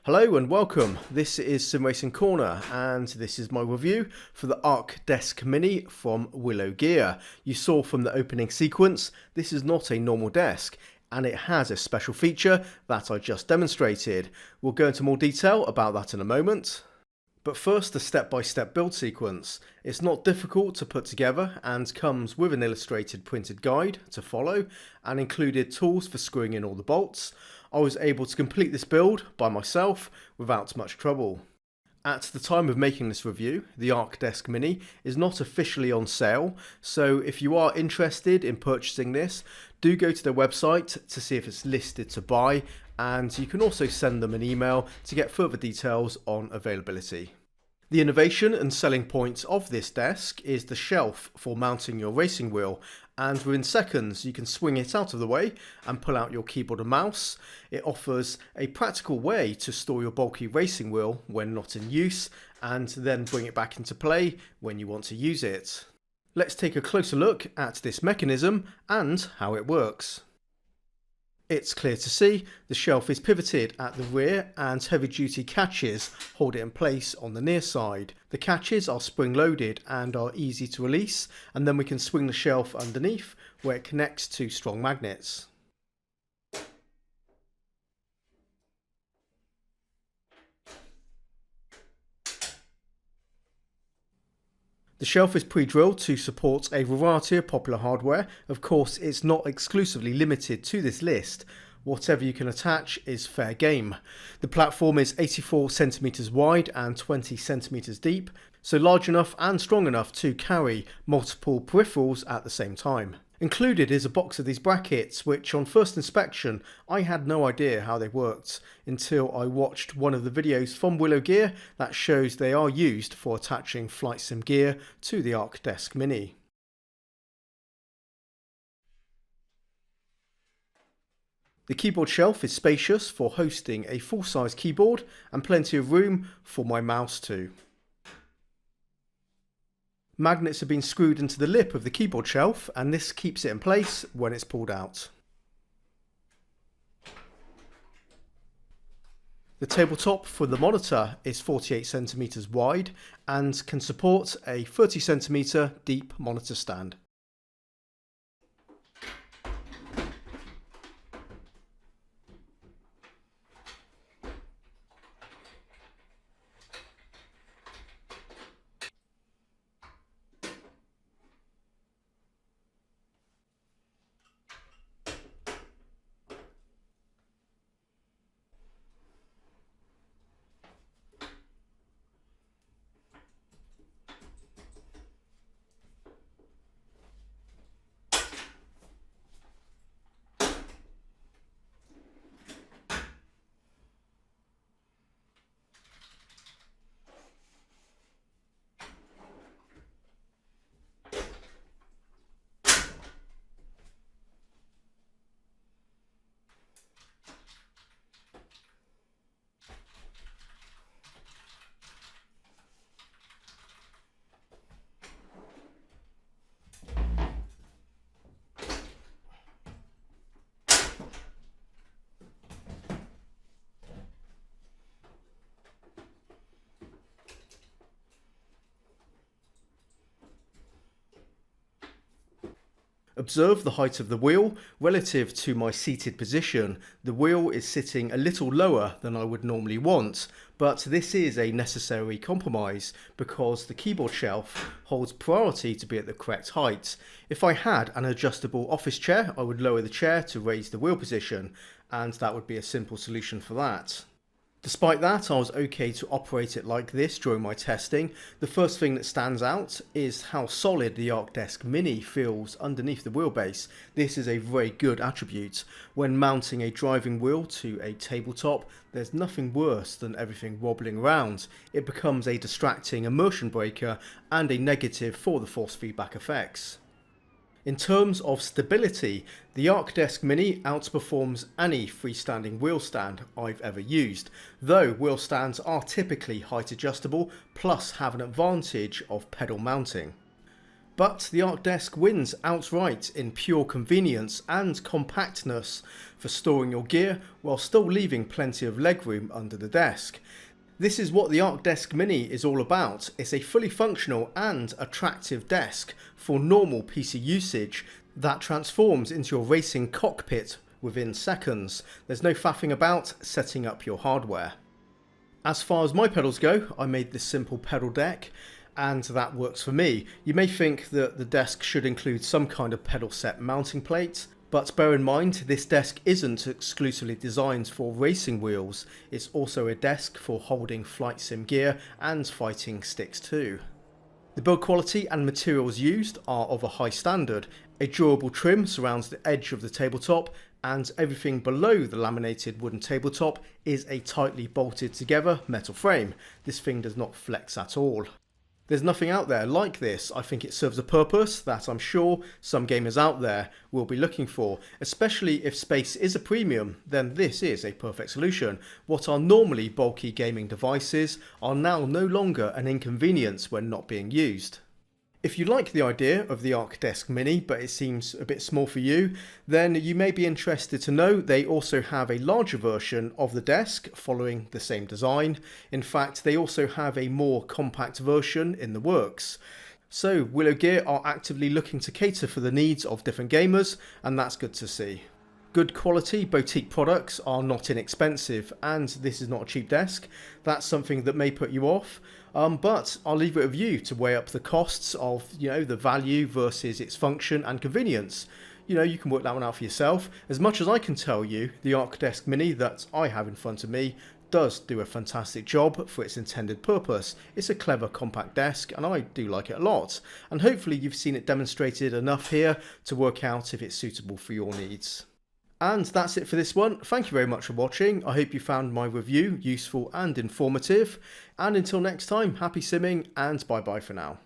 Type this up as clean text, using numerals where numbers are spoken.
Hello and welcome, this is Sim Racing Corner and this is my review for the ARCDesk Mini from Willow Gear. You saw from the opening sequence, this is not a normal desk and it has a special feature that I just demonstrated. We'll go into more detail about that in a moment. But first, the step-by-step build sequence. It's not difficult to put together and comes with an illustrated printed guide to follow and included tools for screwing in all the bolts. I was able to complete this build by myself without much trouble. At the time of making this review, the ARCDesk Mini is not officially on sale, so if you are interested in purchasing this, do go to their website to see if it's listed to buy, and you can also send them an email to get further details on availability. The innovation and selling point of this desk is the shelf for mounting your racing wheel, and within seconds you can swing it out of the way and pull out your keyboard and mouse. It offers a practical way to store your bulky racing wheel when not in use and then bring it back into play when you want to use it. Let's take a closer look at this mechanism and how it works. It's clear to see the shelf is pivoted at the rear and heavy duty catches hold it in place on the near side. The catches are spring loaded and are easy to release, and then we can swing the shelf underneath where it connects to strong magnets. The shelf is pre-drilled to support a variety of popular hardware. Of course, it's not exclusively limited to this list. Whatever you can attach is fair game. The platform is 84 centimeters wide and 20 centimeters deep, so large enough and strong enough to carry multiple peripherals at the same time. Included is a box of these brackets, which on first inspection I had no idea how they worked until I watched one of the videos from Willow Gear that shows they are used for attaching flight sim gear to the ARCDesk Mini. The keyboard shelf is spacious for hosting a full-size keyboard and plenty of room for my mouse too. Magnets have been screwed into the lip of the keyboard shelf and this keeps it in place when it's pulled out. The tabletop for the monitor is 48 centimeters wide and can support a 30 centimeter deep monitor stand. Observe the height of the wheel relative to my seated position. The wheel is sitting a little lower than I would normally want, but this is a necessary compromise because the keyboard shelf holds priority to be at the correct height. If I had an adjustable office chair, I would lower the chair to raise the wheel position, and that would be a simple solution for that. Despite that, I was okay to operate it like this during my testing. The first thing that stands out is how solid the ARCDesk Mini feels underneath the wheelbase. This is a very good attribute. When mounting a driving wheel to a tabletop, there's nothing worse than everything wobbling around. It becomes a distracting immersion breaker and a negative for the force feedback effects. In terms of stability, the ARCDesk Mini outperforms any freestanding wheel stand I've ever used, though wheel stands are typically height adjustable plus have an advantage of pedal mounting. But the ARCDesk wins outright in pure convenience and compactness for storing your gear while still leaving plenty of legroom under the desk. This is what the ARCDesk Mini is all about. It's a fully functional and attractive desk for normal PC usage that transforms into your racing cockpit within seconds. There's no faffing about setting up your hardware. As far as my pedals go, I made this simple pedal deck, and that works for me. You may think that the desk should include some kind of pedal set mounting plate, but bear in mind this desk isn't exclusively designed for racing wheels. It's also a desk for holding flight sim gear and fighting sticks too. The build quality and materials used are of a high standard. A durable trim surrounds the edge of the tabletop, and everything below the laminated wooden tabletop is a tightly bolted together metal frame. This thing does not flex at all. There's nothing out there like this. I think it serves a purpose that I'm sure some gamers out there will be looking for, especially if space is a premium. Then this is a perfect solution. What are normally bulky gaming devices are now no longer an inconvenience when not being used. If you like the idea of the ARCDesk Mini but it seems a bit small for you, then you may be interested to know they also have a larger version of the desk following the same design. In fact, they also have a more compact version in the works. So Willow Gear are actively looking to cater for the needs of different gamers, and that's good to see. Good quality boutique products are not inexpensive, and this is not a cheap desk. That's something that may put you off, but I'll leave it with you to weigh up the costs of the value versus its function and convenience. You can work that one out for yourself. As much as I can tell you, the ARCDesk Mini that I have in front of me does do a fantastic job for its intended purpose. It's a clever compact desk and I do like it a lot, and hopefully you've seen it demonstrated enough here to work out if it's suitable for your needs. And that's it for this one. Thank you very much for watching. I hope you found my review useful and informative. And until next time, happy simming and bye bye for now.